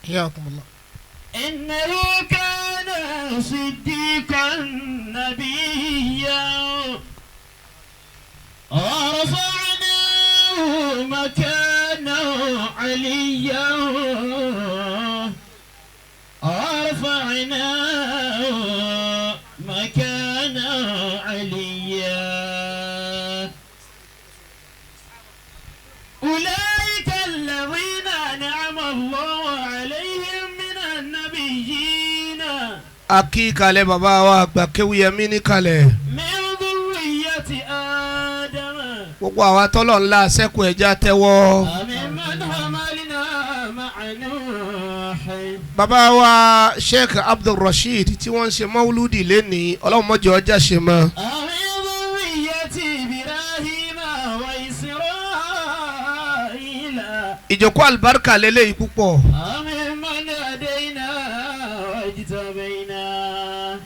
Hayyakumullah. إنه كان صديقا نبيا ورفعناه مكانا عليا ورفعناه مكانا عليا أولئك الذين أنعم الله عليهم من النبيين Akíkalẹ̀ bàbá wa àgbà Kewugbemi níkàlẹ̀. من ذرية آدم Gbogbo àwa tọ́lọ̀ ńlá sẹ́kù ẹja tẹ́wọ́. وممن حملنا مع نوح Bàbá wa Sheikh Abdulrasheed tí wọ́n ń ṣe Mawludi lénìí Ọlọ́run mọ́jọ ọjà ṣe mọ́. ومن ذرية إبراهيم وإسرائيل Ìjókòó àlùbáríkà lélẹ́yìí púpọ̀. وممن هدينا واجتبينا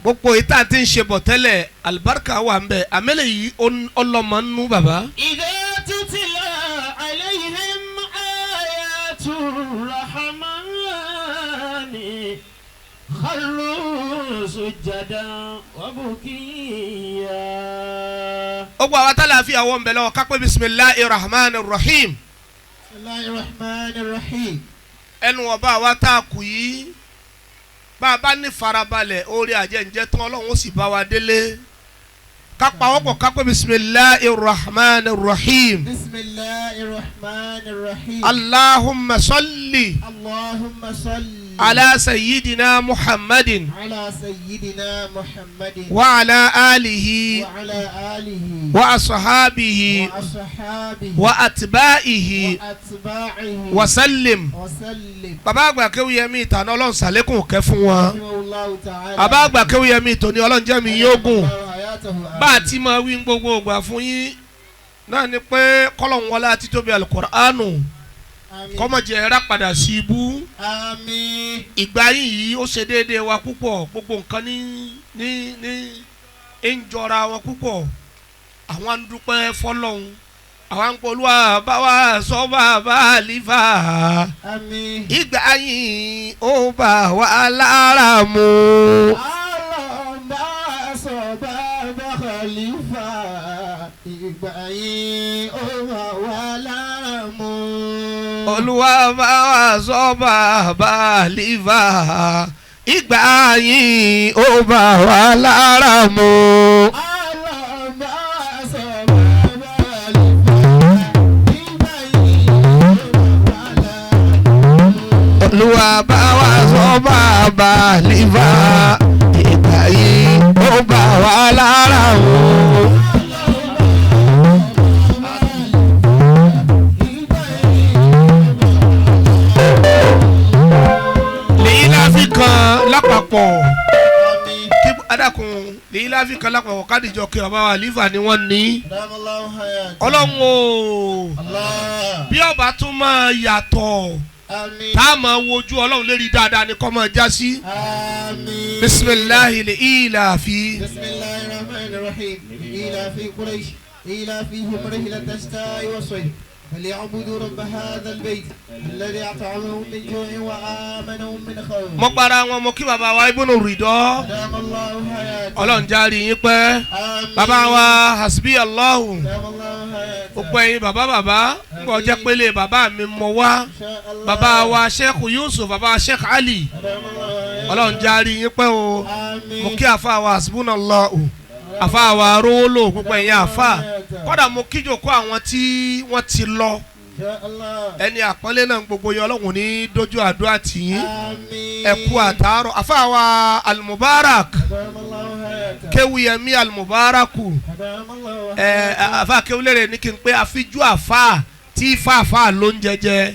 Gbogbo ìta tí ń ṣe bọ̀ tẹ́lẹ̀ àlùbáríkà wà ń bẹ̀ àmẹ́lẹ̀ yìí ọlọ́mọ nínú bàbá. إذا تتلى عليهم آيات الرحمن خروا سجدا وبكيا Gbogbo àwa tá láàfin àwọn ń bẹ̀ lọ́wọ́ kápẹ́ bisimilahi rahman rahim. بسم الله الرحمن الرحيم Ẹnu ọba àwa tá a kù yìí bá a bá ní farabalẹ̀ orí àjẹǹjẹ tán Ọlọ́run ó sì bá wa délé. Kápá wọ́pọ̀ kápẹ́ bisimilahi rahman rahim. بسم الله الرحمن الرحيم Allahumma salli اللهم صل ala sayyidina Muhammadin على سيدنا محمد wa ala alihi وعلى آله wa ashabihi وأصحابه wa atba'ihi وأتباعه wa sallim. وسلم Bàbá àgbà Kewugbemi ìtànà Ọlọ́run sàlékún kẹ́ fún wọn. رحمه الله تعالى Bàbá àgbà Kewugbemi ìtòní Ọlọ́run jẹ́ mi yóò gùn. الله حياته Bá a ti máa wí gbogbo ìgbà fún yín náà ni pé kọ́lọ̀n wọlé àti tóbi alukur'anu آمين kọ́mọ̀jẹ̀ ẹ̀rá padà sí ibú. آمين Ìgbà yìí ó ṣe déédéé wa púpọ̀ gbogbo nǹkan ní ń jọra wọn púpọ̀. Àwọn ń dúpẹ́ fọlọ́hún àwọn ń polúwa báwa sọ bàbá àlífà. آمين Ìgbà yìí ó bá wa lára mu. bàbá khalifa ìgbà yìí ó wà wá láàmú. Olúwa bá wa sọ bàbá àlífà. Ìgbà yìí ó bá wa lára mu. Àlọ́bà sọ bàbá khalifa ìgbà yìí ó wà wá láàmú. Olúwa bá wa sọ bàbá àlífà. Ìgbà yìí ó bá wa lára mu. Lèyí láfi kan lápapọ̀ kí adakun lèyí láfi kan lápapọ̀ kádìjọ kí bàbá wa àlífà ni wọ́n ní. Ọlọ́run o bí ọba tún máa yàtọ̀ tá a máa wojú Ọlọ́run lérí dáadáa ni kọ́ máa já sí. Bisimilahi le ilafi. Bismillahir Rahmanir Rahim. Ila fi Quraysh. Ila fihim rihlat ash-shita'i was-sayf. فليعبدوا رب هذا البيت الذي أطعمهم من جوع وآمنهم من خوف. Mo gbára wọn mo kí bàbá wa Ibnu Ridọ́. دام الله حياته. Ọlọ́run járe yín pẹ́. آمين. Bàbá wa hasbi Allahu. دام الله حياته. Gbogbo ẹ̀yin bàbá ń bọ̀ jẹ́ pélé bàbá mi mọ̀ wá. إن شاء الله. Bàbá wa Sheikh Yusuf bàbá wa Sheikh Ali. دام الله حياته. Ọlọ́run járe yín pẹ́ o. آمين. Mo kí àfa wa hasbunallahu. Àfa wa rówólò gbogbo ẹ̀yin àfa. Kọ́dà mo kíjòkó àwọn tí wọ́n ti lọ. إن شاء الله. Ẹni àpọ́nlé náà gbogbo yẹn Ọlọ́run ní dójú àdúrà tì yín. آمين. Ẹ kú àtàárọ̀. Àfa wa Al-Mubarak. دام الله حياته. Kewugbemi Al-Mubaraku. دام الله حياته. Àfa Kewulere ní kí n pé àfijú àfa tí fàáfà ló ń jẹjẹ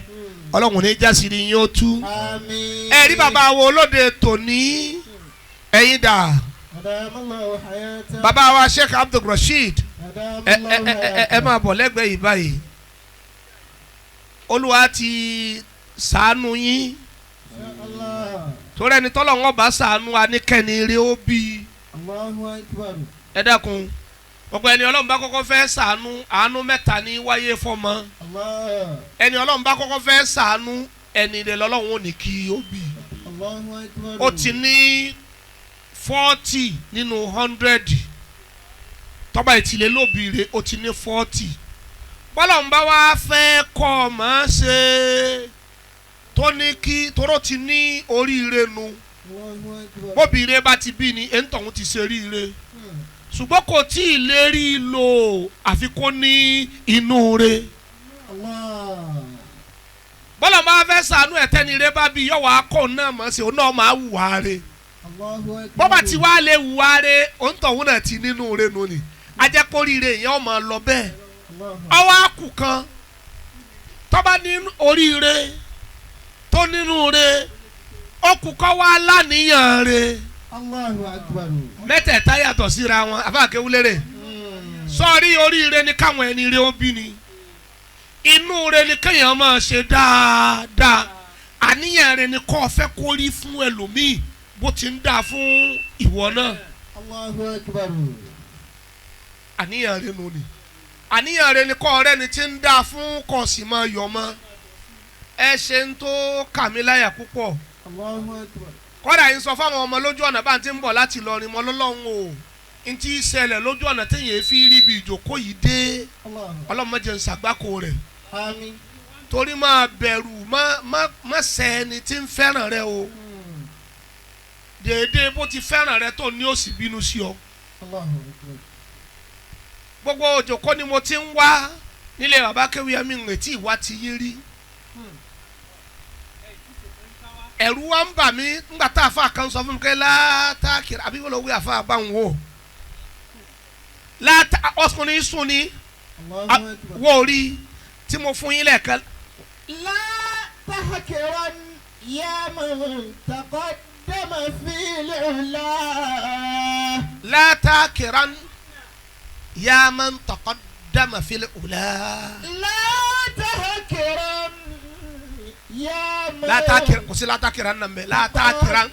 Ọlọ́run ní jásìrì yín ó tú. آمين. Ẹ rí bàbá wo olóde tòní ẹ̀yin dà دام الله حياته. bàbá wa Sheikh Abdulrasheed دام ẹ الله حياته. ẹ máa bọ̀ lẹ́gbẹ̀ẹ́ yìí báyìí. Olúwa ti ṣàánú yín الله. torí ẹni tọ́lọ̀ wọn bá ṣàánú wa ní kẹ́ni rí ó bí الله أكبر. ẹ dákun gbogbo ẹni Ọlọ́run bá kọ́kọ́ fẹ́ ṣàánú àánú mẹ́ta ní wáyé fọ́mọ الله. ẹni Ọlọ́run bá kọ́kọ́ fẹ́ ṣàánú ẹni rẹ̀ lọ́lọ́run ò ní kí ó bí ó ti ní 40 nínú 100 tọ́ba ìtìlẹ̀ lóbi rẹ̀ ó ti ní 40 bọ́lá ń bá wá fẹ́ kọ́ ọ máa ṣe tó ní kí toró ti ní oríire nu bóbìire bá ti bí ni ẹ̀ńtọ̀hún ti ṣe ríire ṣùgbọ́n kò tí ì lè rí lò àfi kó ní inú rẹ̀ bọ́lá máa fẹ́ sànú ẹ̀tẹ́ni rẹ̀ bá bí yọ̀wọ̀ akọ́ náà mọ̀ sí òun náà máa wùwà rẹ̀ bọ́bá tí wàá lè wùwà rẹ̀ òǹtọ̀hún náà ti nínú rẹ̀ nù ni ajẹ́pọ̀ríire yẹn ó máa lọ bẹ́ẹ̀ ọwọ́ àkù kan tọ́ba ní oríire tó nínú rẹ̀ ọkù kọ́ wá láníyàn rẹ̀ mẹ́tẹ̀ẹ̀ta yàtọ̀ síra wọn àfàkẹ́wúlérè sọ́ọ́rí oríire ni káwọn ẹni rẹ̀ ó bí ni inú rẹ̀ ni kéèyàn máa ṣe dáadáa àníyàn rẹ̀ ni kọ́ fẹ́ kó rí fún ẹlòmíì bó ti ń dà fún ìwọ náà àníyàn rẹ̀ nù ni àníyàn rẹ̀ ni kọ́ ọ̀rẹ́ ni ti ń dà fún kọ́ sì máa yọ̀ mọ́ ẹ ṣe ń tó kà mí láyà púpọ̀ kọ́dà yín sọ fáwọn ọmọ lójú ọ̀nà bá ń ti ń bọ̀ láti Ìlọrin mọ́ lọ́lọ́run o n ti ṣẹlẹ̀ lójú ọ̀nà téèyàn fi rí ibi ìjókòó yìí dé ọlọ́mọdé ń ṣàgbákò rẹ̀ torí máa bẹ̀rù má sẹ́ni tí ń fẹ́ràn rẹ o déédéé bó ti fẹ́ràn rẹ tó ní ó sì bínú sí ọ gbogbo òjòkó ni mo ti ń wá nílé bàbá Kewugbemi ń retí ìwá ti yín rí ẹ̀rù wa ń bà mí ńgbà tá a fa kan sọ fún mi pé látàkìrà àbí wọ́n lọ wí àfa àbáwọn o ọkùnrin sùn ni wọ́n rí tí mo fún yín lẹ́ẹ̀kan. látàkìrà yá man taqaddama fil ula. látàkìrà yá man taqaddama fil ula. látàkìrà. látàkìrán kò sí látàkìrán nà mẹ látàkìrán.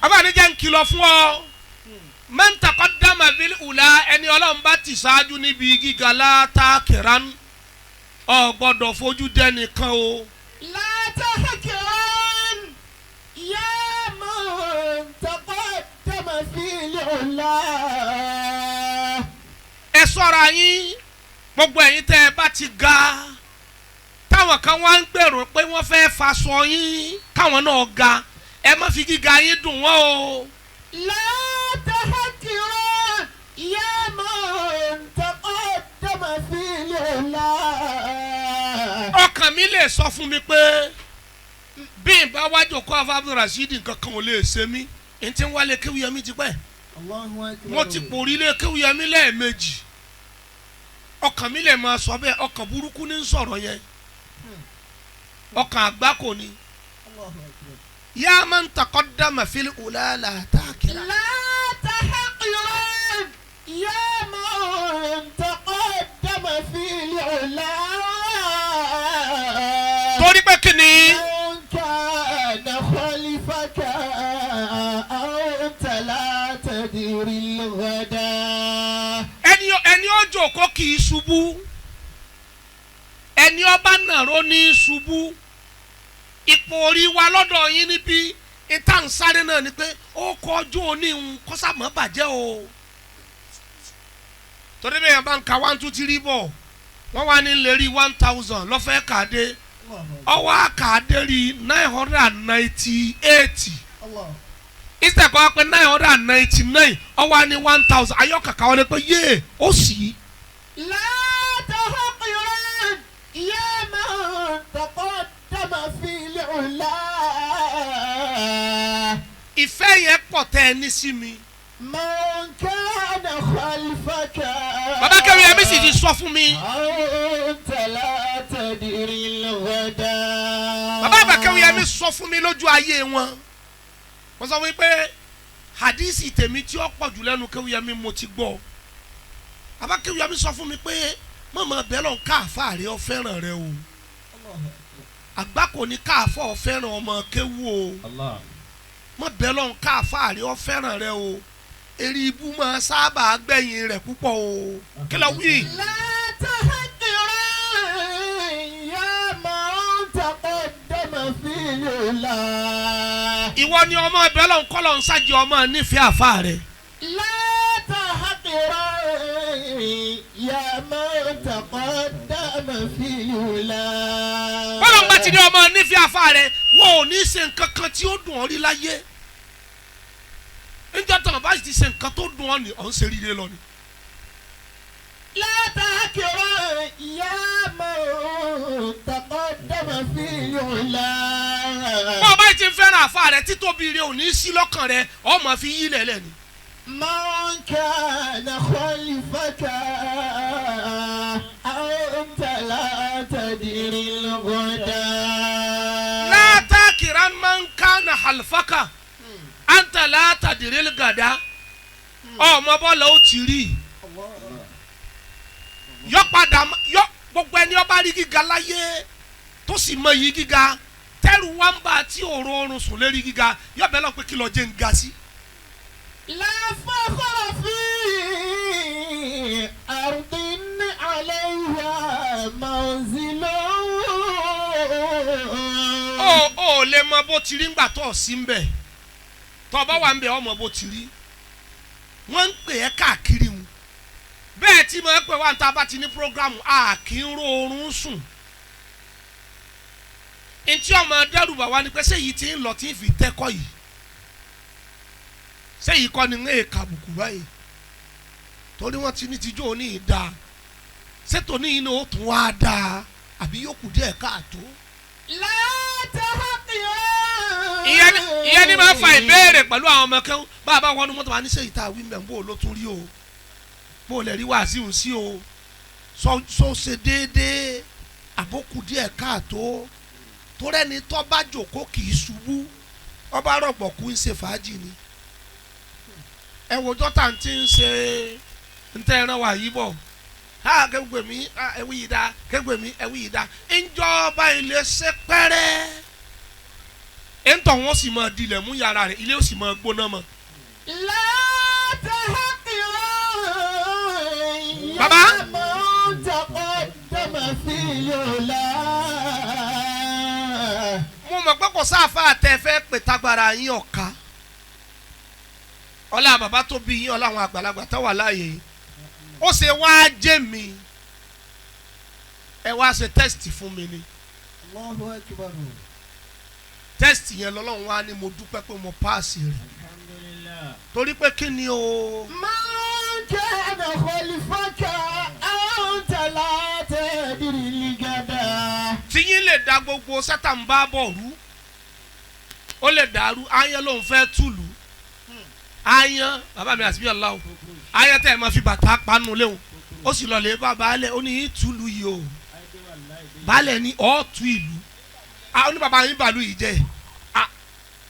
abáni jẹ́ ń kìlọ̀ fún ọ man taqaddama fil ula ẹni Ọlọ́run bá ti ṣáájú níbi gíga látàkìrán ọ gbọ́dọ̀ fojú dẹ́nìkan o. látàkìrán yá man taqaddama fil ula. ẹ ṣọ́ra yín gbogbo ẹ̀yin tẹ́ ẹ bá ti ga táwọn kan wá ń gbèrò pé wọ́n fẹ́ faṣọ yín káwọn náà ga ẹ má fi gíga yín dùn wọ́n o. látàkìrán yá man taqaddama fil ula. ọkàn mi lè sọ fún mi pé bí n bá wájú kó Aroshiduun nǹkan kan ò lè ṣe mí n ti ń wálé Kewugbemi ti pẹ́ mo ti pòrí lé Kewugbemi lẹ́ẹ̀mejì ọkàn mi lè máa sọ bẹ́ẹ̀ ọkàn burúkú ní sọ̀rọ̀ yẹn ọkàn àgbákò ni yá man taqaddama fil ula látàkìrán. látàkìrán yá man taqaddama fil ula. torí pé kí ni. kana khalifaka anta la tadri al-ghada. ẹni ó jókòó kì í ṣubú ẹni ọba nàró ní ṣubú ipò orí wa lọ́dọ̀ yín níbí ìta ń sáré náà ni pé ó kọjú òní kọ́sàmọ́ bàjẹ́ o torí bẹ́ẹ̀ yẹn bá ń ka 1 2 3 bọ̀ wọ́n wá ní lè rí 1000 lọ́fẹ̀ẹ́ kàdé ọwọ́ àkàdé rí 998 ìsìtẹ̀ kọ́ pé 999 ọwọ́ ní 1000 ayọ́kàkà wọlé pé yé ó sì. látàkìrán yá man taqaddama fil ula. ìfẹ́ yẹn pọ̀ tẹ́ ẹ ní sí mi. man kana khalfaka. bàbá Kewugbemi sì ti sọ fún mi. anta la tadri al-ghada. bàbá Kewugbemi sọ fún mi lójú ayé wọn. wọ́n sọ wípé hadisi tèmi tí ó pọ̀ jù lẹ́nu Kewugbemi mo ti gbọ́. bàbá Kewugbemi sọ fún mi pé mọ̀mọ́ bẹ́ẹ̀ lọ́n káàfà rẹ ọ fẹ́ràn rẹ o. àgbákò ní káàfà ọ fẹ́ràn ọmọ kéwú o. mọ̀ bẹ́ẹ̀ lọ́n káàfà rẹ ọ fẹ́ràn rẹ o. èrè ibú máa sábà gbẹ̀yìn rẹ̀ púpọ̀ o. kí ló wí. látàkìrán yá الله ìwọ ni ọmọ ẹbẹ lọ́n kọ́ lọ́n ṣáàjì ọmọ nífẹ̀ẹ́ àfa rẹ̀. لا تحقر يا من تقدم في الأولى. bọ́lá ń bá ti ní ọmọ nífẹ̀ẹ́ àfa rẹ̀ wọn ò ní ṣe nǹkan kan tí ó dùn ọ́ rí láyé. níjọ́ tán bá ti ṣe nǹkan tó dùn ọ́ ni ọ̀ ń ṣe rírẹ́ lọ ni. لا تحقر يا من تقدم في الأولى. bọ́ọ̀ bá ti fẹ́ràn àfa rẹ̀ títóbi rẹ̀ ò ní sí lọ́kàn rẹ̀ ọmọ fi yí lẹ̀lẹ̀ ni. من كان خلفك أنت لا تدري الغدا. لا تاكرا من كان خلفك أنت لا تدري الغدا. ọmọ bọ́ọ̀lù ó ti rí yọ padà yọ gbogbo ẹni ọba rí gíga láyé tó sì mọ iyì gíga tẹ́rù wá ń bá tí òórùn oorun sùn lérí gíga yọ bẹ́ẹ̀ lọ pé kí lọ jẹ́ ń ga sí. لا فخر في أرض عليها منزل. ó lè mọ bó ti rí ńgbà tó ọ̀ sí ń bẹ̀ tó bá wà ń bẹ̀ ọmọ bó ti rí wọ́n ń pè ẹ́ káàkiri wọn bẹ́ẹ̀ tí mo ń pè wá níta bá ti ní programu a kì í ro oorun sùn ntí ọmọ dẹ́rùbà wa ni pé sẹ́yìí ti ń lọ tí ń fi tẹ́kọ̀ yìí sẹ́yìí kọ́ ni ń èèkà àbùkù báyìí torí wọ́n ti ní tijọ́ òní ìdá ṣètò ní inú ó tún wá dáa àbí yóò kù díẹ̀ káàtó. ìyẹn ní máa ń fa ìbéèrè pẹ̀lú àwọn ọmọ kẹ́hún bá a bá wọnú mọ́tò wa ní sẹ́yìí tá a wí mẹ́ bó o ló tún rí o bó o lè rí wàásù sí o sọ ṣe déédéé àbókù díẹ̀ káàtó torẹ́ni tó bá jòkó kì í ṣubú ọba rọ̀gbọ̀kú ń ṣe fàájì ni ẹ wo dọ́tà tí ń ṣe ntẹ́ ẹran wà yí bọ̀ Kewugbemi ẹ̀wí yìí dá Kewugbemi ẹ̀wí yìí dá ìjọba ilé ṣe pẹ́rẹ́ ẹ̀ńtọ̀ wọn sì máa dilẹ̀ mú yàrá rẹ̀ ilé ó sì máa gbóná mọ́. bàbá mo mọ̀ pé kò sáfà tẹ́ fẹ́ pè tágbára yín ọ̀ka ọlá bàbá tó bí yín ọlá àwọn àgbàlagbà tó wà láàyè yìí ó ṣe wá jẹ́ mi ẹ wá ṣe tẹ́sítì fún mi ni tẹ́sítì yẹn lọ́lọ́run wá ní mo dúpẹ́ pé mo páàsì rẹ̀ torí pé kí ni o. máa ń kẹ́ ẹ̀nà kọlifákà àwọn tẹ̀lá tẹ̀dìrì lìgàdà. tí yín lè da gbogbo sátán bá bọ̀ rú ó lè dàrú ayán ló ń fẹ́ túlù ayán bàbá mi àsìbí ọ̀la o ayán tẹ́ ẹ máa fi bàtà panu léwu ó sì lọ lè bá baálẹ̀ ó ní túlù yìí o baálẹ̀ ní ọ̀ọ́tù ìlú ó ní bàbá yín bàlú yìí jẹ́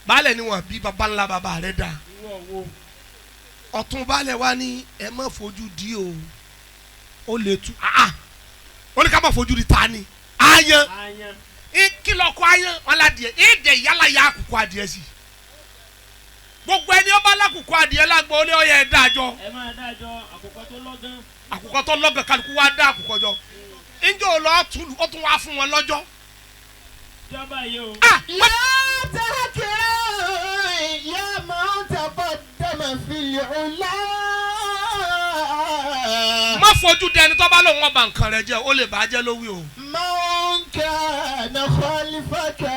baálẹ̀ ni wọ́n bí bàbá ńlá bàbá rẹ̀ dà ọ̀tún baálẹ̀ wa ní ẹ má fojú di o ó lè tú ó ní ká má fojú di ta ni ayán kìlọ̀ kọ́ ayán ọ̀làdìẹ èdè yálà yà àkùkọ adìẹ sí gbogbo ẹni ọba alákùkọ adìẹ lágbo ó ní ọyẹ ẹ dájọ. ẹ máa dájọ àkùkọ tó lọ́gán. àkùkọ tó lọ́gán kálukú wá dá àkùkọ jọ ǹjẹ́ ò lọ́ọ́ túlù ó tún wá fún wọn lọ́jọ́. ìjọba yìí o. látàkì yá máa ń tàbọ̀ dẹ́mẹ̀ fìlì ọ̀la. má fojú dẹni tó bá lòun ọba nǹkan rẹ jẹ ó lè bàjẹ́ lówí o. máa ń kà ní kọ́lífàkà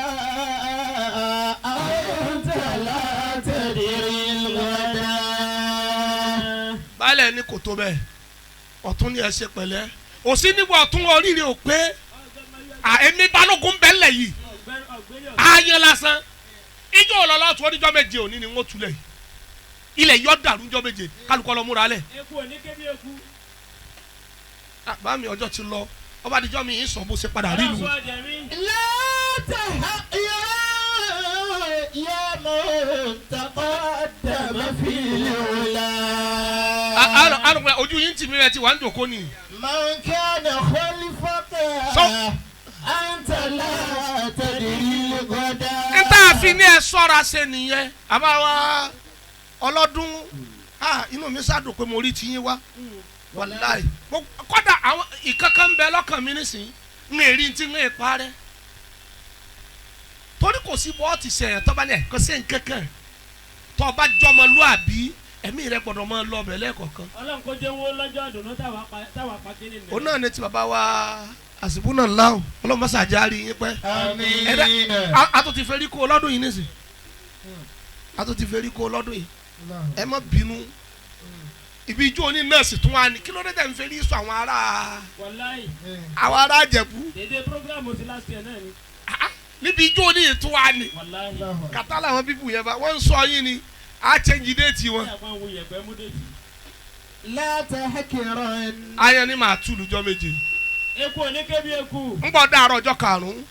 àwọn tẹ̀lá tẹ̀dìrì lọ́dà. baálẹ̀ ní kò tó bẹ́ẹ̀ ọ̀tún ni ẹ ṣe pẹ̀lẹ́ òsín níbo ọ̀tún oríire ò pé èmi balógun bẹ́ẹ̀lẹ̀ yìí ayé lásán ijó ọlọ́lọ́ tó oníjọ́ méje òní ni wọ́n tulẹ̀ ilẹ̀ yọ dàrú ńjọ́ méje kálukọ́ lọ múra lẹ̀. eku òní kébí eku. bá mi ọjọ́ ti lọ ọba àdìjọ́ mi ń sọ bó ṣe padà rí lu. يا من تقدم في العلا. alùpùpù ojú yín tì mí rẹ ti wà ń jòkó ni. من كان خلفك أنت لا تدري الغدا. níta fi ní ẹ sọ́ra ṣe nìyẹn àbáwá ọlọ́dún inú mi ṣàdùn pé mo rí tiyín wá wàláì kódà àwọn ìkankan bẹ lọ́kàn mi nísìnyí ń èrí tí ń parẹ́ torí torí kò sí bọ́ọ̀tì sẹ̀yìn tó bá ní ẹ̀kọ́ sí nkankan tó bá jọmọlúàbí ẹ̀mí rẹ̀ gbọ́dọ̀ máa lọ bẹ̀ lẹ́ẹ̀kọ̀ọ̀kan. Ọlọ́run kò jẹ́ owó lọ́jọ́ àdùnnú táwa pa kí ni. òun náà ní ti bàbá wa àsìbúnà láwù ọlọ́mọ sàjárì yín pẹ́. àmín. a tó ti fẹ́ rí kó lọ́dún yìí nísìn a tó ti fẹ́ rí kó lọ́dún yìí ẹ má bínú ibi ijó ní nọ́ọ̀sì tún wá ní kí ló dé tẹ̀ ń fẹ́ rí sọ àwọn ará Àjẹ̀bú. dédé programu ti last year náà ni. níbi ijó ní ìtún wá ní kàtà làwọn bíbù yẹn bá wọ́n ń sọ yín ni a change déètì wọn. láta hakiran. ayé ni màá tú lùjọ́ méje. eku oníkébí eku. ń bọ̀ dàárọ̀ ọjọ́ karùn-ún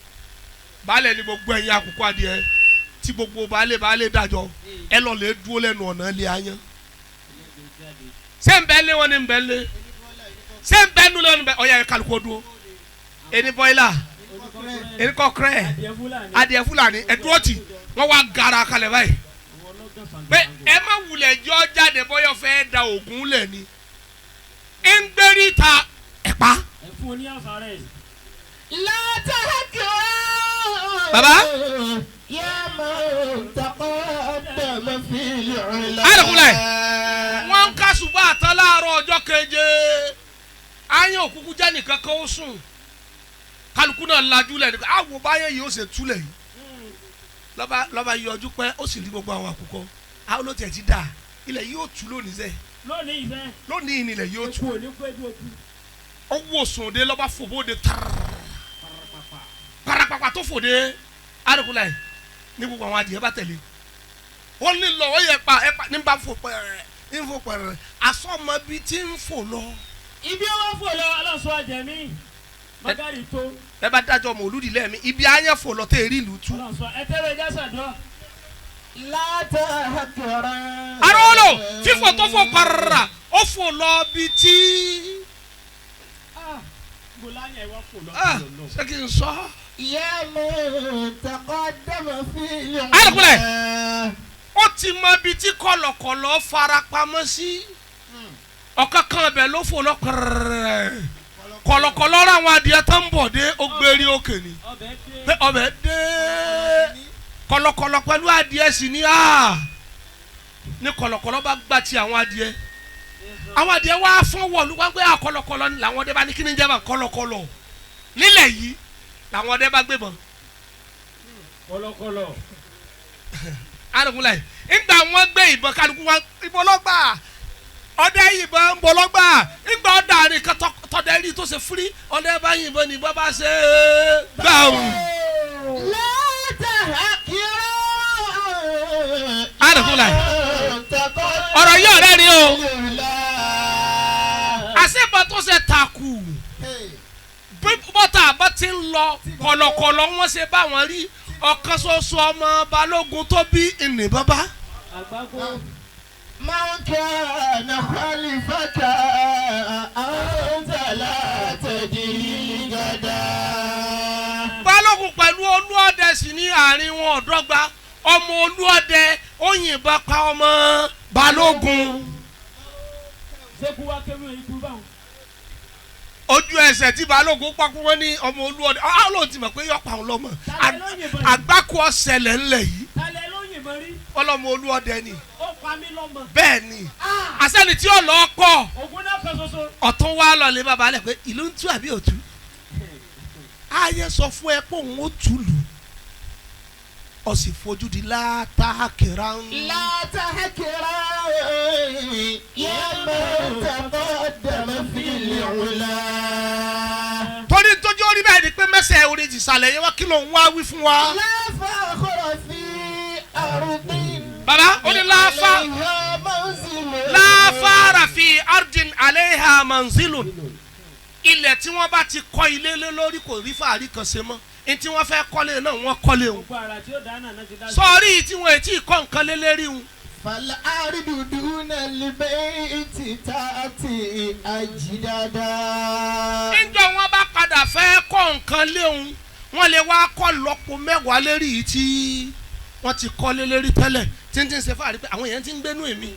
baálẹ̀ ni gbogbo ẹ̀yin àkùkọ adìẹ tí gbogbo baálé dájọ́ ẹ lọ lè dúró lẹ́nu ọ̀nà ilé ayán. ṣé ń bẹ́ lé wọn ni ń bẹ́ lé ṣé ń bẹ́ nu lé wọn ni ń bẹ́ ọ̀yà ẹ̀ kálukó dúró ẹni bọ́ìlà ẹni kọ́kẹ́rẹ́ adìẹ fúlàní ẹ̀dúró tì wọ́n wá gara kalẹ̀ báyìí pé ẹ má wulẹ̀ jọ jáde bọ́yọ̀ fẹ́ da ògùn lẹ̀ ni ń gbérí ta ẹ̀pá. baba. alakulẹ̀ wọ́n ká ṣùgbọ́n àtàn láàárọ̀ ọjọ́ keje ayé òkúkú jẹ́ nìkan kan ó sùn kálukú náà lajú lẹ̀ nìkan àwọn báyẹ̀ yìí ó ṣe túlẹ̀ yìí lọ́ba yọjú pẹ́ ó sì rí gbogbo àwọn àkùkọ àwọn olóòtú ẹ̀ ti dà ilẹ̀ yóò tú lónìí sẹ́ lónìí ilẹ̀ yóò tú ó wò sòde lọ́ba fòbóde parapapa tó fòde àdìkúlẹ̀ ní gbogbo àwọn adìyẹ bá tẹ̀lé wọ́n ní lọ wọ́n yẹ pa ní bá fò pẹ̀rẹ̀ asọ́mọ bíi tí ń fò lọ. ibi wọn fò lọ aláṣọ àjẹmí magari tó. ẹ bá dájọ́ Mawlid lẹ́ẹ̀mí ibi ayé fò lọ tẹ́ èrè ìlú tú. ẹ tẹ́lẹ̀ jásà dọ́. láta hakiran. arọ́lọ́ fífò tó fò parara ó fò lọ bíi tí. gbọ́láyà ìwà fò lọ. ṣé kí n sọ. يا من تقدم في العلم ó ti mọ ibi tí kọ̀lọ̀kọ̀lọ̀ farapamọ́ sí ọ̀kan kan ibẹ̀ ló fò lọ́kọ̀rẹ́ kọ̀lọ̀kọ̀lọ̀ ra àwọn adìẹ tó ń bọ̀ dé ó gbérí òkè ni pé ọbẹ̀ dé kọ̀lọ̀kọ̀lọ̀ pẹ̀lú adìẹ sì ní ní kọ̀lọ̀kọ̀lọ̀ bá gbà ti àwọn adìẹ wá fún wọ̀lú wá pé kọ̀lọ̀kọ̀lọ̀ làwọn ọdẹ bá ní kí ni jẹ́ bá kọ̀lọ̀kọ̀lọ̀ nílẹ̀ yìí làwọn ọdẹ bá gbé bọ̀. kọ̀lọ̀kọ̀lọ̀. adugunla yìí ńgbà wọn gbé ìbọn kálukú wọn ìbọn lọgbà ọdẹ yìnbọn ń bọ lọgbà ńgbà ọdẹ àárín kan tọdẹ rí tó ṣe fúrí ọdẹ bá yìnbọn ní bàbá ṣe gbàù. adugunla yìí ọ̀rọ̀ yìí ọ̀rẹ́ ni o àṣebọ tó ṣe takù bọ́tà bá ti ń lọ kọ̀lọ̀kọ̀lọ̀ wọ́n ṣe bá wọn rí ọ̀kan ṣoṣo ọmọ balógun tó bí ìní bàbá. máa ń kẹ́ ẹ̀nà kálífàkà àǹtàlá tẹ̀dí gàdá. balógun pẹ̀lú olúọdẹ sì ní àárín wọn ọ̀dọ́gba ọmọ olúọdẹ ó yìnbọn pa ọmọ balógun. ṣé kú wá kéwì ikú báwọn. ojú ẹsẹ̀ tí balógun pákó wọn ní ọmọ olúọdẹ ọlọ́run ti mọ̀ pé yọ pa òun lọ́mọ àgbákò ọ̀sẹ̀lẹ̀ ńlẹ̀ yìí ọlọ́mọ olúọdẹ ni bẹ́ẹ̀ ni àṣẹ́ni tí ó lọ kọ́ ọ̀tún wá lọ lé bàbá rẹ̀ pé ìlú ń tú àbí òtú ayé sọ fún ẹ pé òun ó tù lù ó sì fojú di látàkìrá ń. látàkìrá yẹ mẹ́tàbọ̀ dẹ̀mẹ́ fìlì ọ̀la. torí tójú orí bẹ́ẹ̀ ni pé mẹ́sẹ̀ orin ìsàlẹ̀ yẹn wá kí ló ń wá wí fún wa. láfa àkọ́rọ̀ fi àrùndín. bàbá ó ní láfa rafi ardin aleha manzilun ilẹ̀ tí wọ́n bá ti kọ́ ilé lé lórí kò rí fàárí kan ṣe mọ́ ntí wọ́n fẹ́ kọ́lé náà wọ́n kọ́lé o sọ́ọ́rí tí wọ́n ti kọ́ nǹkan lé lérí o. fàlà àrídùdù náà lè bẹ́ẹ̀ ti ta ti àjídáda. níjọ́ wọn bá padà fẹ́ kọ́ nǹkan léhun wọ́n lè wá kọ́ lọ́pọ̀ mẹ́wàá lérí yìí tí wọ́n ti kọ́ lé lérí tẹ́lẹ̀ tí ń ṣe fàárí pé àwọn èèyàn ti ń gbénú èmi.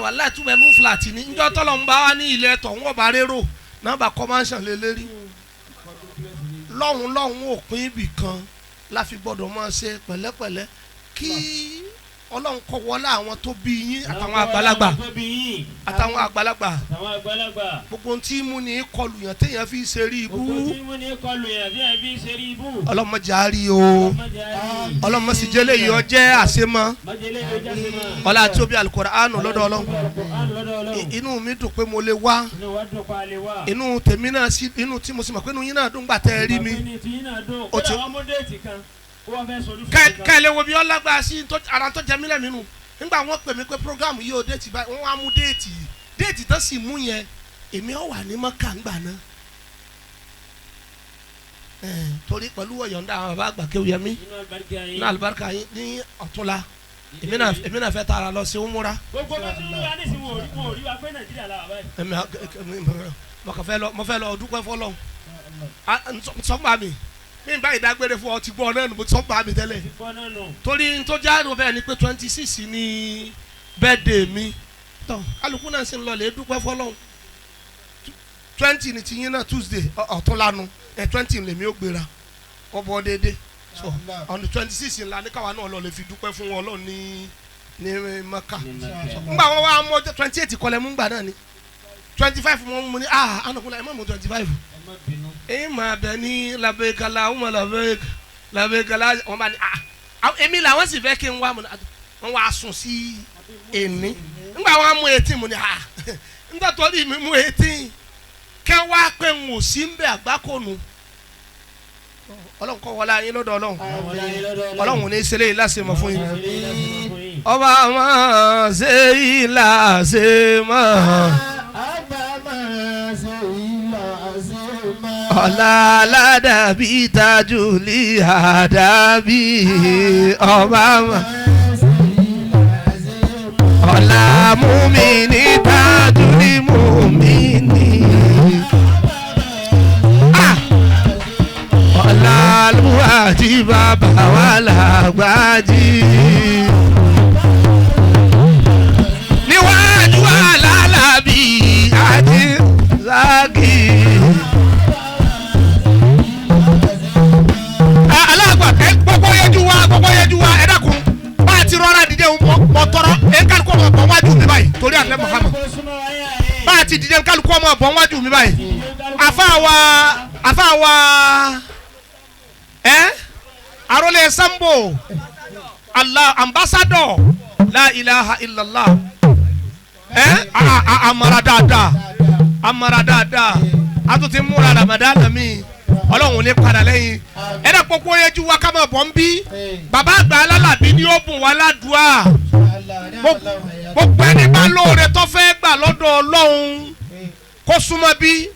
wàláhì túbẹ̀ mú fúlàtì ní níjọ́ tọ́lọ̀ ń bá wá ní ilẹ̀ tọ̀ wọ́n bá rérò náà bá kọ́ máa ń ṣàn lé lérí lọ́hùn òpin ibì kan la fi gbọ́dọ̀ máa ṣe pẹ̀lẹ́pẹ̀lẹ́ kí Ọlọ́run kó wọlé àwọn tó bí yín àtàwọn àgbàlagbà gbogbo tí mú ní kọlù yàn téèyàn fi ṣe rí ibú Ọlọ́run má jẹ́ á rí o Ọlọ́run má sì jẹ́lẹ̀ yìí ọ jẹ́ àṣemọ́ ọlá àti obi Al-Qur'an lọ́dọ̀ Ọlọ́run inú mi dùn pé mo lè wá inú tèmi náà sí inú tí mo sì mọ̀ pé inú yín náà dùn gbà tẹ́ ẹ rí mi kẹ́lẹ́ wo bí ọ lágbára sí ara tó jẹ mí lẹ́mìí nù nígbà wọ́n pè mí pé programu yìí ó déètì báyìí wọ́n wá mú déètì tó sì mú yẹn èmi ọ̀ wà ní Mọ́kà ńgbà náà torí pẹ̀lú ọ̀yọ̀ǹda àwọn bàbá àgbà Kewugbemi ní àlùbáríkà yín ní ọ̀túnla èmi náà fẹ́ tara lọ sí umura. gbogbo bá ti ń wá ní ìsìn wọn ò rí wa pé Nàìjíríà la wà báyìí. mo fẹ́ lọ dúpẹ́ fọlọ́run sọ́gbà mi mi bá ìdágbére fún ọ ti gbọ́ náà mo ti sọ́gbà mi tẹ́lẹ̀ torí tó jáde bẹ́ẹ̀ ni pé 26 ni birthday mi tán kálukú náà sì ń lọ lè dúpẹ́ fọlọ́run 20 ni tiyín náà Tuesday ọ̀tún lanu 20 lèmi ó gbéra ọ bọ́ déédéé so on the 26 ńlá ní káwa náà lọ lè fi dúpẹ́ fún Ọlọ́run ní Mẹ́kà ńgbà wọn wá mọ 28 kọlẹ̀ mú gbà náà ni 25 mọ mú ni anakunla ẹ má mú 25 èyí máa bẹ ní labẹ́kala ọmọ labẹ́kala wọn bá ní èmi làwọn sì fẹ́ kí n wá wọn wá sùn sí èní ńgbà wọn mú 18 mú ni ńgbà tó rí mi mú 18 kẹ́ wá pé n ò sí ń bẹ àgbákònù Ọlọ́run kọ́ wọlé ayé lọ́dọ̀ Ọlọ́run ní ìṣẹ̀lẹ̀ yìí láṣẹ mọ̀ fún yín ọba máa ṣe yìí láṣẹ mọ̀ ọ̀la aládàbí tajùlí àdàbí ọba máa ọ̀la mùmínì tajùlí mùmínì. Ọ̀làlúwàjì bàbá wa làgbàjì. Níwájú àlàlàbí àti Zaki. Alágbàtẹ́ gbogbo yẹjú wa ẹ dákun bá a ti rọra dìde mọ tọrọ ẹ kálukú ọmọ bọ̀ wájú mi báyìí torí àlẹ́ Muhammad bá a ti dìde kálukú ọmọ bọ̀ wájú mi báyìí àfa wa. Arole Sambo Allah ambassador la ilaha illallah amara dada atuti múra Ramadan mi Ọlọ́run ní padà lẹ́yìn ẹ̀dá pọ̀pọ̀ yẹjú wa ká máa bọ̀ ń bí bàbá àgbà alálàbí ni ó bùn wá ládùúà gbogbo ẹni bá lóore tó fẹ́ gbà lọ́dọ̀ Ọlọ́run kó súnmọ́ bí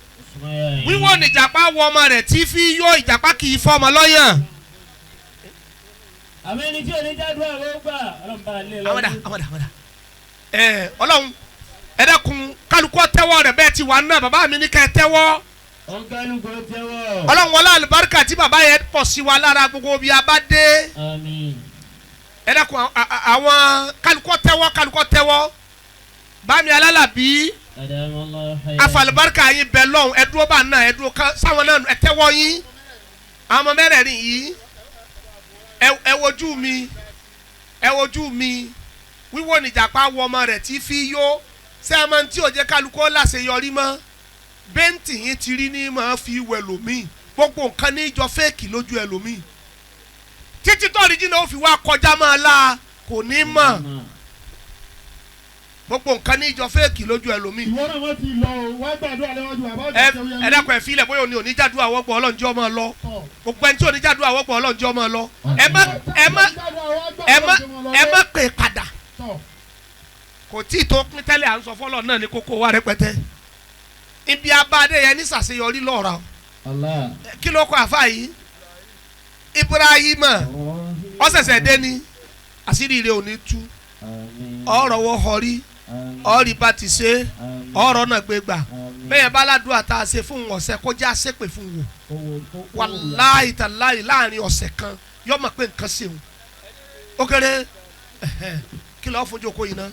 wíwọ́ ní ìjàpá wọ ọmọ rẹ̀ tí fi yọ ìjàpá kì í fọ́ ọmọ lọ́yàn. àmì ẹni tí ò ní jádùá ló gbà Ọlọ́run bá lé lọ. àwọn Ọlọ́run ẹ dákun kálukú tẹ́wọ́ rẹ̀ bẹ́ẹ̀ ti wà náà bàbá mi ní ká ẹ tẹ́wọ́. ọ̀gánugbo tẹ́wọ́. Ọlọ́run wọlé àlùbáríkà tí bàbá yẹn pọ̀ sí wa lára gbogbo bí a bá dé. àmín. ẹ dákun àwọn kálukú tẹ́wọ́ bá mi alálàbí afalibarika yín bẹ lọ́hùn ẹ dúró bá náà ẹ dúró sáwọn náà ẹ tẹ́wọ́ yín àwọn ọmọ mẹ́rẹ̀ẹ̀rin yìí ẹ wojú mi wíwọ́ níjàpá wọ ọmọ rẹ̀ tí fi yó sẹ́ẹ̀mọ́ tí ò jẹ́ kálukú láṣeyọrí mọ́ bẹ́ǹtì yín ti rí ní máa fi wẹ̀ lómi gbogbo nǹkan ní ìjọ fẹ́ẹ̀kì lójú ẹ lómi títí tó ọ̀ríjìnà ó fi wá kọjá máa la kò ní mọ̀ gbogbo nǹkan ní ìjọ fẹ́ẹ̀kì lójú ẹ lómi. ìwọ náà wọ́n ti lọ wá gbàdúrà lẹ́wọ́jú àbá ọjà tó yẹ. ẹ dákun ẹ fílẹ̀ bóyá òní oníjàdúrà wọ́pọ̀ ọlọ́njẹ́ ọmọ lọ gbogbo ẹni tí oníjàdúrà wọ́pọ̀ ọlọ́njẹ́ ọmọ lọ ẹ má pè padà kò tí ì tó pín tẹ́lẹ̀ à ń sọ fọ́lọ́ náà ní kókó wa rẹpẹtẹ ibi abáde yẹn ní sàṣeyọrí lọ́ọ̀rọ̀ kí ló kọ àfa yìí Ibrahima ọ̀sẹ̀sẹ̀ dé ní àṣírí rẹ̀ ò ní tú ọ̀rọ̀ wọ́ họrí ọ̀rí bá ti ṣe ọ̀rọ̀ náà gbé gbà bẹ́ẹ̀ bá ládùúgbò tá a ṣe fún ọ̀sẹ̀ kọjá ṣépè fún wò wàláì tàláì láàrin ọ̀sẹ̀ kan yọ mọ̀ pé nǹkan ṣe wò ó kéré kí lọ́ọ́ fún jòkó yìí náà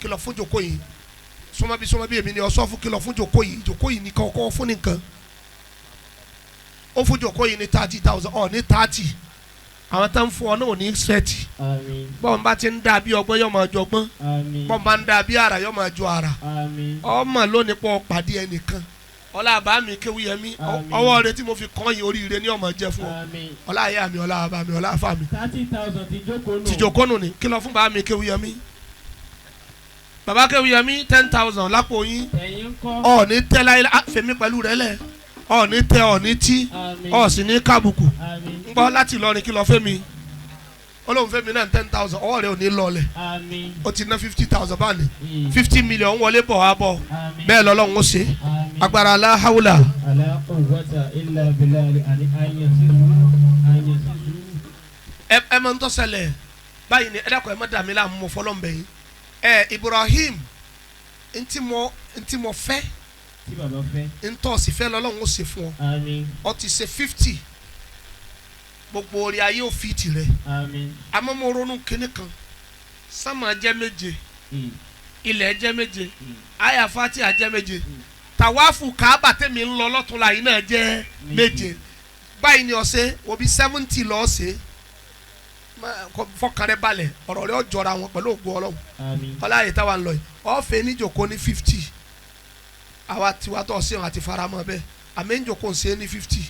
kí lọ́ọ́ fún jòkó yìí súnmọ́ bí èmi ni ọ̀sọ́ fún kí lọ́ọ́ fún jòkó yìí ní kọ́kọ́ fún nìkan ó fún jòkó yìí ní 30,000 ọ̀ ní 30 àwọn tó ń fún ọ náà ò ní sẹ́ẹ̀tì bọ́n bá ti ń dà bí ọgbọ́n yóò máa jọgbọ́n bọ́n bá ń dà bí ara yóò máa jọ ara ọmọ lónìí pọ̀ pàdé ẹnìkan ọlá àbá mi Kewugbemi ọwọ́ rẹ tí mo fi kàn yín oríire ní ọmọ jẹ fún ọ ọlá àyà mi ọlá àbá mi ọlá àfà mi 30,000 tìjọkọ́nù ni kí lọ fún bá mi Kewugbemi bàbá Kewugbemi 10,000 lápò yín ọ ní tẹ́ láyé fèmí pẹ̀lú rẹ lẹ̀ ọ ní tẹ́ ọ ní tí ọ sì ní kábùkù ń gbọ́ láti Ìlọrin kí lọ fẹ́mi olóhùn fẹ́mi náà 10,000 ọwọ́ rẹ ò ní lọlẹ̀ ó ti ná 50,000 báyìí 50 million wọlé bọ̀ wá bọ̀ bẹ́ẹ̀ lọ́lọ́run ó ṣe agbára aláhàwùlà. ẹ máa ń tọ́ ṣẹlẹ̀ báyìí ni ẹ dákọ̀ ẹ má dà mí láàmú mọ́ fọlọ́ǹbẹ̀ yìí Ibrahim ntí mo fẹ́ ntọ́ sì fẹ́ lọ́lọ́run ó ṣe fún ọ ọ ti ṣe 50 gbogbo orí ayé ò fi tirẹ̀ àmọ́ mo ronú kíní kan sámà jẹ́ méje ilẹ̀ jẹ́ méje àyà Fatiha jẹ́ méje tàwáfù Káàbà tẹ̀mí ń lọ lọ́tún la yìí náà jẹ́ méje báyìí ni ọ̀sẹ̀ òbí 70 lọ́ọ́ ṣe fọkàn rẹ balẹ̀ ọ̀rọ̀ rẹ ọ̀jọ̀ra wọn pẹ̀lú ògbó Ọlọ́run ọláyè táwa ń lọ yìí ọ̀fẹ́ níjòkó ní 50 àwa tiwa tó ọ̀sẹ̀ wọn àti faramọ́ bẹ́ẹ̀ àmì níjòkó ń ṣe ní 50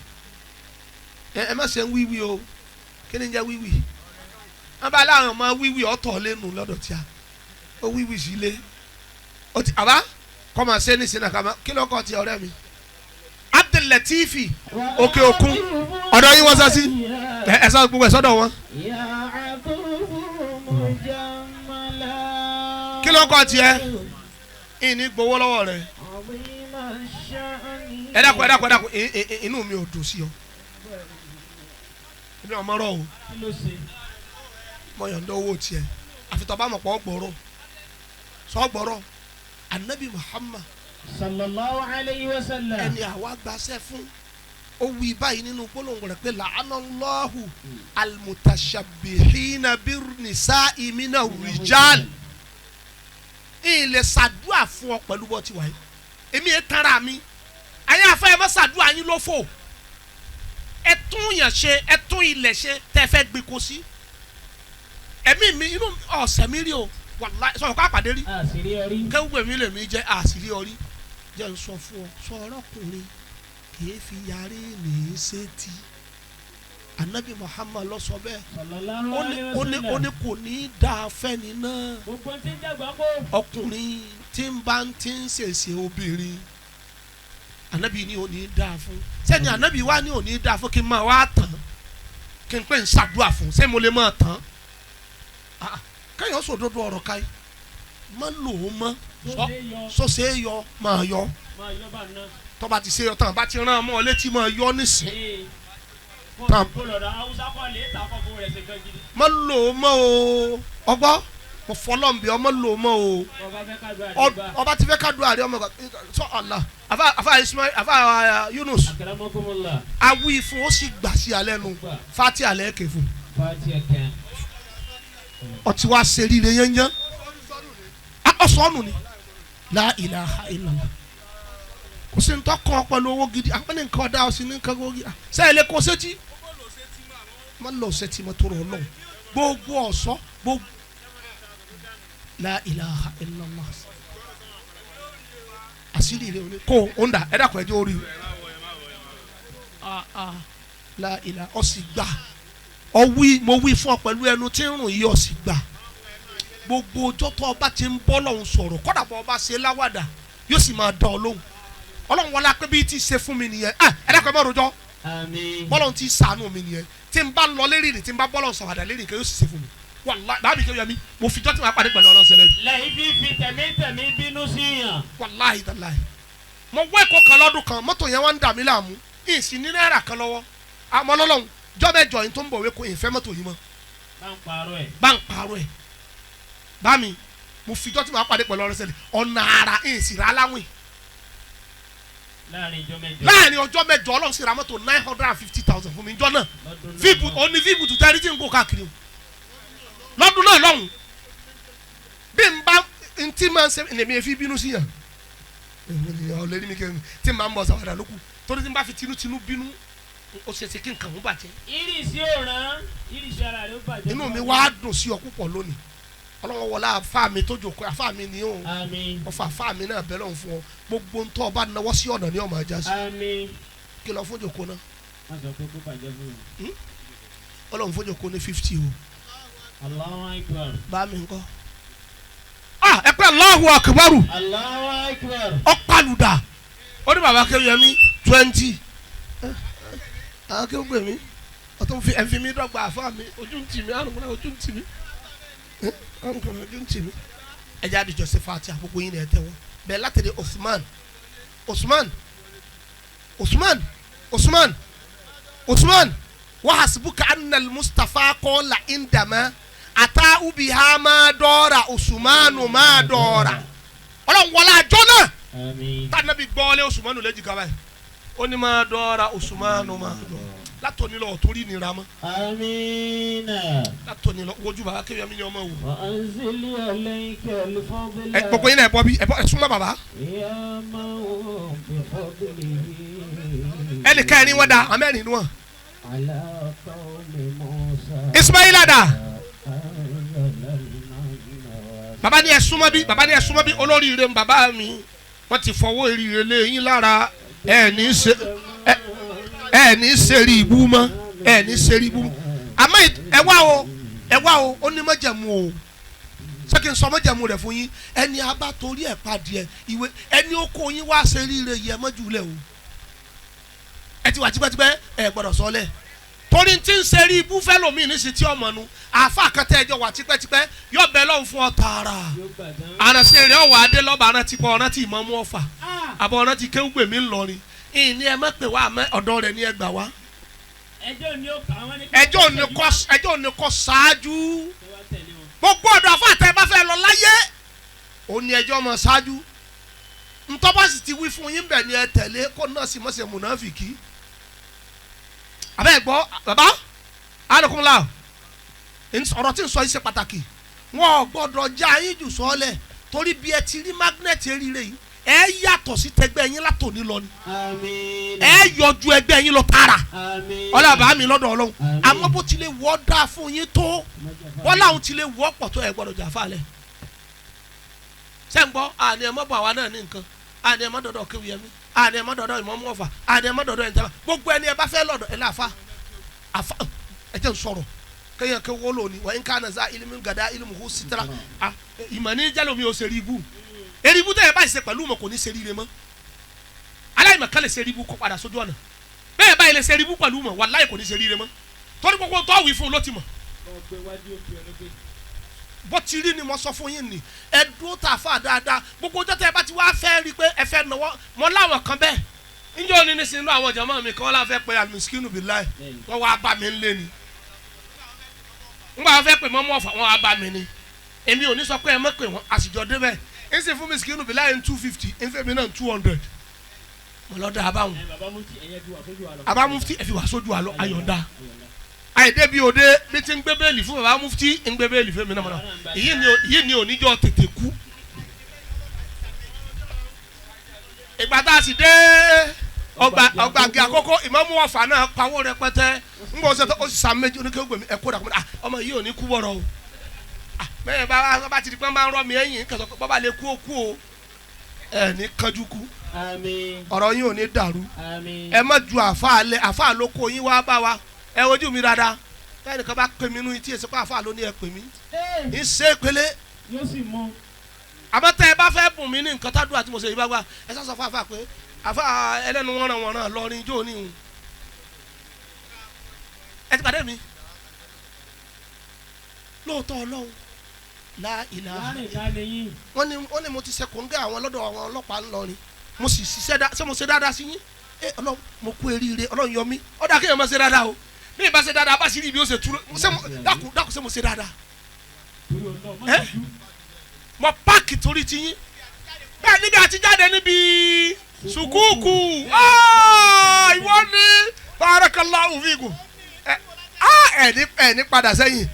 ẹ má ṣe ń wíwí o kí ni ń jẹ́ wíwí wọn bá láwọn ọmọ wíwí ọ̀tọ̀ lẹ́nu lọ́dọ̀ tí a ó wíwí sílé ó ti àbá kọ́ máa ṣe ní sinna kàmá kí ló kọ́ ti ọ̀rẹ́ mi Abdul Latifi òkè òkun ọ̀dọ̀ yín wọ́n sọ sí ẹ sọ gbogbo ẹ̀ sọ́dọ̀ wọn. kí ló kọ́ tiẹ̀ ìní gbowó lọ́wọ́ rẹ̀ ẹ dákun inú mi ò dùn sí ọ ẹbí ọmọ rọ o mo yọ̀ǹda owó tiẹ̀ àfitọ́ bá mọ̀ pọ̀ gbọ́rọ̀ sọ gbọ́rọ̀ Anabi Muhammad sallallahu alayhi wa sallam ẹni àwa gbaṣẹ́ fún ó wí báyìí nínú gbólóhùn rẹ̀ pé la'anallahu almutashabbihina birnisa'i mina rijal ilẹ̀ ṣàdúà fún ọ pẹ̀lú bọ́ ti wáyé èmi ẹ̀ tara mi ayé afẹ́ ẹ̀ mọ́ ṣàdúà yín ló fò ẹ̀ tún yàn ṣe ẹ̀ tún ilẹ̀ ṣe tẹ́ fẹ́ gbé kó sí ẹ̀mí mi inú ọ̀sẹ̀ mi rí o wàláhì sọ̀rọ̀ ká pàdé rí Kewugbemi lèmi jẹ́ àṣírí orí jẹ́ ń sọ fún ọ sọ ọlọ́kùnrin kìí fi yarí ní sétí Anabi Muhammad lọ sọ bẹ́ẹ̀ ó ní kò ní dáa fẹ́ni náà ọkùnrin tí ń bá ti ń ṣèṣe obìnrin Anabi ní ò ní dáa fún sẹ́ni Anabi wá ní ò ní dáa fún kí n máa wá tán kí n pè ń ṣàdúrà fún ṣé mo lè máa tán káyọ̀ sòdodo ọ̀rọ̀ káyọ̀ má lò ó mọ́ sọ́sẹ́ yọ máa yọ tọ́ba ti ṣe yọ tán bá ti rán ọmọ létí máa yọ nísìn tán má lò ó mọ́ o ọgbọ́ mo fọlọ́ǹbì ọmọ lò ó mọ́ o ọba ti fẹ́ ká dùn àárẹ̀ ọmọ sọ Allah afa Ismail afa Yunus awi fún ó sì gbà sí alẹ́ nu fati alẹ́ kẹ fún ọtí wa ṣe rire yẹnyẹn ọsọọnù ni la ilaha illallah kò sí ntọ́ kọ́ pẹ̀lú owó gidi àwọn ní nǹkan ọ̀dà ọ̀sìn ní nǹkan owó gidi sẹ́yìn lè kó sétí má lọ sétí má tó rọ̀ lọ́wọ́ gbogbo ọ̀sọ́ gbogbo la ilaha illallah àṣírí rẹ òní kó o ń dà ẹ dàpọ̀ ẹjọ́ orí la ilaha ọ̀sìn gbà mo wí fún ọ pẹ̀lú ẹnu tí ń rùn yìí ọ̀sìn gbà gbogbo ọjọ́ tó ọba ti ń bọ́ lọ́hùn sọ̀rọ̀ kọ́dà bọ́ ọba ṣe láwàdà yóò sì máa dán ọ lóhùn ọlọ́run wọlé apẹ́ bí ti ṣe fún mi nìyẹn ẹ dákọ̀ ẹ má rojọ́ bọ́lọ́hùn ti ṣàánú mi nìyẹn tí n bá lọ lérí ni tí n bá bọ́lọ́hùn sàwádà lérí nìkan yóò sì ṣe fún mi wàláhì bábí Kewugbemi mo fi jọ́ tí wọ́n pàdé pẹ̀lú ọlọ́run ṣẹlẹ̀ yìí. lẹ́yìn fífi tẹ̀mí bínú sí yàn. wàláhì dàláhì mo wọ èkó kan lọ́dún kan mọ́tò yẹn wá ń dà mí láàmú ìsìn ní náírà kan lọ́wọ́ àmọ́ lọ́lọ́run jọ́bẹ̀jọ yìí tó ń bọ̀ wé ko ìfẹ́ mọ́tò yìí mọ́. bá ń parọ́ ẹ̀ bá mi mo fi jọ́ tí wọ́n pàdé pẹ̀lú ọlọ́run ṣẹlẹ̀ ọ̀nà ara ìsìn rà láwìn. láàrin ọjọ́ mẹ́jọ ọlọ́run sì ra mọ́tò 950,000 fún mi jọ náà òní fíìbù tó tẹ́rí tí n kò káàkiri lọ́dún náà lọ́hùn bí n bá n tí máa ń ṣe èmi èfi bínú sí yàn ọ̀lẹ́ni mi kẹ́rin tí n bá ń bọ̀ sàwádà lókù torí tí n bá fi tinútinú bínú ó ṣe kí nǹkan mú bàjẹ́. Ìrìsí òràn ìrìsí ara rẹ̀ ó bàjẹ́. inú mi wá dùn sí ọ púpọ̀ lónìí ọlọ́wọ́ wọlé àfa mi tó jòkó àfa mi ni ó ọfà àfa mi náà bẹ́ẹ̀ lọ́hùn fún ọ gbogbo ntọ́ ọba náwó sí ọ̀nà ní ọmọ ajá sí kí lọ fún jòkó náà ọlọ́run fún jòkó ní 50 o. Allahu Akbar. bá mi ńkọ́ ẹ pé Allahu Akbar. Allahu Akbar. ọ̀pálùdà ó ní bàbá Kewugbemi 20 àwọn Kewugbemi ọtún fi ẹ̀fí mi dọ́gba àfa mi ojú ń tì mí àrùn múná ojú ń tì mí ojú ń tì mí ẹ̀jẹ̀ àdìjọ́ sí fati àkókò yín ni ẹ̀ tẹ́ wọn bẹ́ẹ̀ látẹ̀lé Usman wa hasbuka anna al-Mustafa qala indama ata ubiha ma dora Usmanu ma dora ọlọ́run wọlé àjọ náà tànàbí gbọ́lé Usmanu lẹ́jì kaba yìí ó ní ma dora Usmanu ma dora látòní lọ torí nira mọ́ látòní lọ wojú bàbá Kewugbemi ni ọmọ wò gbogbo yín náà ẹ bọ́ bí ẹ súnmọ́ bàbá ẹnì kẹrin wọn da amẹ́rin wọn Ismaila da bàbá ni ẹ súnmọ́ bí olórí ire bàbá mi wọ́n ti fọwọ́ eré lé yín lára ẹ ní sẹ́rí ibú mọ́ àmọ́ ẹ wá o ó ní májẹ̀mú o ṣé kí n sọ májẹ̀mú rẹ̀ fún yín ẹni abá torí ẹ̀ padì ẹ̀ ìwé ẹni ó kó yín wá sẹ́rí ire yẹ mọ́jú lẹ̀ o ẹ ti wà tipẹ́tipẹ́ ẹ gbọ́dọ̀ sọ lẹ̀ torí tí ń sẹ́rí ibú fẹ́ lómi ní sí tí ọmọ nu àfa àkàtà ẹjọ́ wà tipẹ́tipẹ́ yóò bẹ lọ́hùn fún ọ tààrà àrànṣe rẹ̀ ọ̀wà adé lọ́ba arántí pọ̀ ọ̀rántí Ìmámù Ọ̀fà àbọ̀ ọ̀rántí Kewugbemi ńlọrin ìní ẹ má pè wá ọ̀dọ̀ rẹ̀ ní ẹgbà wá ẹjọ́ ò ní kọ́ ṣáájú gbogbo ọ̀dọ̀ àfa àtẹ bá fẹ́ lọ láyé ò ní ẹjọ́ mọ̀ ṣáájú ntọ́ba sì ti wí fún yín bẹ̀ ni ẹ tẹ̀lé kó náà sì mọ̀ ṣe mùnáfìkì abẹ́ gbọ́ bàbá alukumla ọ̀rọ̀ tí ń sọ yìí ṣe pàtàkì wọn ò gbọ́dọ̀ já yín jù sọ́ọ́lẹ̀ torí bí ẹ ti rí magnet eríire yìí ẹ yàtọ̀ sí tẹgbẹ́ yín látòní lọ ni ẹ yọjú ẹgbẹ́ yín lọ tààrà ọlọ́ba mi lọ́dọ̀ Ọlọ́run àmọ́ bó tilẹ̀ wọ́ dá fún yín tó wọ́n láwọn tilẹ̀ wọ́ pọ̀ tó ẹ gbọ́dọ̀ jà fàlẹ̀ sẹ́ńgbọ́ àní ẹ̀ mọ́ bọ̀ àwa náà ní nǹkan àní ẹ̀ mọ́ dọ̀dọ̀ Kewugbemi àní ẹ̀ mọ́ dọ̀dọ̀ Ìmámù Ọ̀fà àní ẹ̀ mọ́ dọ̀dọ̀ ẹ̀ńtẹ́fà gbogbo ẹni ẹ bá fẹ́ lọ́dọ̀ ẹ̀ láfa ẹ jẹ́ n sọ̀rọ̀ kéèyàn ké wọ́n lónìí wọ́n ń ká nàza ilimu gàdá ilimu hu sitara ìmọ̀ ní jálòmí ò sẹ́rí ibú eribu tẹ́ ẹ báyìí ṣe pẹ̀lú mọ̀ kò ní ṣe ríire mọ́ aláìmọ̀ kan lè ṣe ríbu kó padà sójú ọ̀nà bẹ́ẹ̀ báyìí lè ṣe ríbu pẹ̀lú mọ̀ wàláhì kò ní ṣe ríire mọ́ torí gbogbo tó wí fún un ló ti mọ̀ bó ti rí ni mo sọ fún yín ni ẹ dúró tà fà dáadáa gbogbo ọjọ́ tẹ́ ẹ bá ti wá fẹ́ rí i pé ẹ fẹ́ náwó mọ láwọn kan bẹ́ẹ̀ níjọ́ ni ní sinú àwọn jàmáà mi kan wọ́n láwọn fẹ́ pe alimiskinu bilayi wọ́n wá bá mi ńlé ni ńgbà wọ́n fẹ́ pe mọ́mọ́ Ọ̀fà wọ́n wá bá mi ni èmi ò ní sọ pé ẹ mọ̀ pé wọ́n àṣìjọ débẹ̀ ẹ sì fún miskinu bilayi 250 ẹ fẹ́ mi náà 200 mo lọ da abáwọn abá mufti ẹ fi wá sójú àlọ ayọ̀dá àìdé bí òde bí ti ń gbé bẹ́ẹ̀lì fún bàbá mufti ń gbé bẹ́ẹ̀lì fún mi náà mọ̀nà èyí ni oníjọ́ tètè kú. ìgbà tá a sì dé ọgbàgì àkókò Ìmámù Ọ̀fà náà pawó rẹpẹtẹ ń gbọ́ sẹ́tọ̀ ó sì sàm méjì Oníkéwugbemi ẹ kó dà kúmọ́dà ọmọ yìí ò ní kú bọ̀rọ̀ o bẹ́ẹ̀ bá ti di pé máa ń rọ́ mi ẹ̀yìn kẹsàn pé bọ́ba lè kú ó kú o ẹ̀ ní kánjú kú ọ̀rọ̀ yín ò ní dàrú ẹ má ju àfáà ló kó yín wá bá wa ẹ wojú mi dáadáa bẹ́ẹ̀ nìkan bá pè mí nú etí èsì pé àfáà ló ní ẹ pè mí ń ṣe é pélé àmọ́ tẹ́ ẹ bá fẹ́ bùn mí ní nǹkan tá dùn àti mo ṣe yí bá gbà ẹ sọ fún àfáà pé àfáà ẹlẹ́nu wọ́nrán lọ́rin jó ní ìhun ẹ ti pàdé mi lóòótọ́ Ọlọ́run láìláha wọ́n ní mo ti ṣe kòńgẹ́ àwọn lọ́dọ̀ àwọn ọlọ́pàá ńlọrin mo sì ṣiṣẹ́ ṣé mo ṣe dáadáa sí yín Ọlọ́run mo kú eríire Ọlọ́run yọ mí ọ̀dà kéèyàn máa ṣe dáadáa o bí ìbá ṣe dáadáa bá sì rí ibi ó ṣe túró dákun ṣé mo ṣe dáadáa mo páàkì torí ti yín bẹ́ẹ̀ níbi àti jáde níbi sùkúùkù ìwọ ní barakallahu fikum ẹni padà sẹ́yìn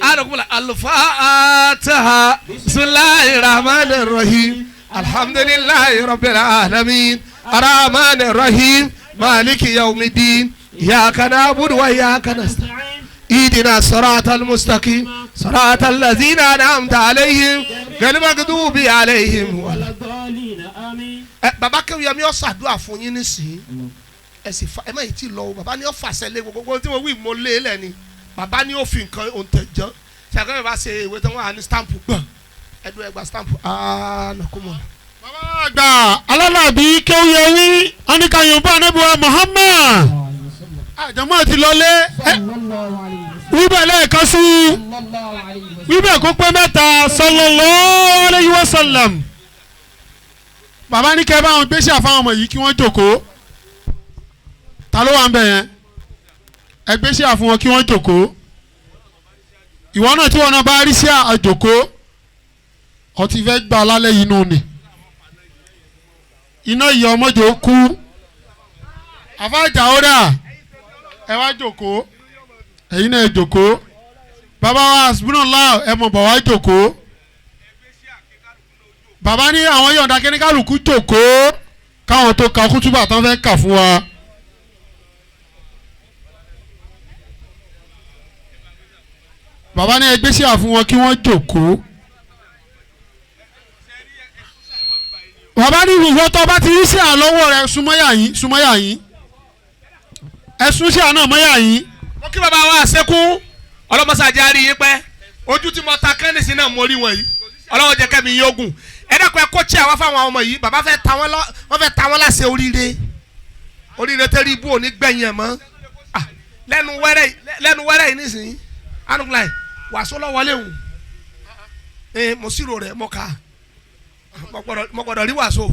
anagunla al-Fatiha bismillahir rahmanir rahim alhamdulillahi rabbil alamin arrahmanir rahim maliki yawmiddin إياك نعبد وإياك نستعين اهدنا الصراط المستقيم صراط الذين أنعمت عليهم غير المغضوب عليهم ولا الضالين آمين. bàbá Kewugbemi ó ṣàdúrà fún yín nísìnyí ẹ sì fa ẹ má yìí tí lọ o bàbá ni ó fàṣẹ lé gbogbo tí mo wí mo lé lẹ́ni bàbá ni ó fi nǹkan òǹtẹ̀jọ́ ṣàkóso bá ṣe ìwé tí wọ́n wà ní stamp gbọ̀n ẹ̀dùn ẹgbà stamp nàkúmọ̀. bàbá àgbà alálàbí Kewugbemi anìkàyọ̀bọ̀ anábìwá Muhammad àjọmọ́ ti lọlé wíbẹ̀ lẹ́ẹ̀kan sí wíbẹ̀ kó pé mẹ́ta sallallahu alayhi wa sallam. bàbá ní kẹ́ bá wọn gbéṣẹ́ àfáwọn ọmọ yìí kí wọ́n jókòó ta ló wà ń bẹ̀ yẹn ẹ gbéṣẹ́ àfún wọn kí wọ́n jókòó ìwọ náà tí wọn náà bá rí sí àjòkó ọtí fẹ́ gbà lálẹ́ yìí nù ni iná ìyá ọmọdé ó kú àfáàjà ó dà ẹ wá jókòó ẹ̀yin náà ẹ jókòó bàbá wa hasbunallah ẹ mọ̀ bọ̀ wá jókòó bàbá ní àwọn yọ̀ǹda kẹ́níkàlùkù jókòó káwọn tó ka kútúbà tán fẹ́ kà fún wa. bàbá ní ẹgbẹ́ sí àfún wọn kí wọ́n jókòó. bàbá ní ìwọ tó bá ti rí sí àlọ́wọ́ rẹ súnmọ́yà yín ẹ̀sùn sí àná mọ́yà yín. mo kí bàbá wa ṣẹ́kù ọlọ́mọṣáájú àárín yín pẹ́ ojú tí mo ta kẹ́nìsì náà mo rí wọn yìí ọlọ́wọ́ jẹ́ kẹ́mi yín ogun ẹ̀dẹ́kun ẹ̀kọ́ tí àwa fáwọn ọmọ yìí bàbá fẹ́ ta wọ́n láṣẹ oríire tẹ́rí ibú òní gbẹ̀yìn ẹ̀ mọ́ lẹ́nu wẹ́rẹ́ yìí nísìnyí anukulai wàásù lọ́wọ́lé hùn mo sírò rẹ̀ mo kà mo gbọ́dọ̀ rí wàásù.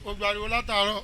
ó gbariwo látàárọ̀.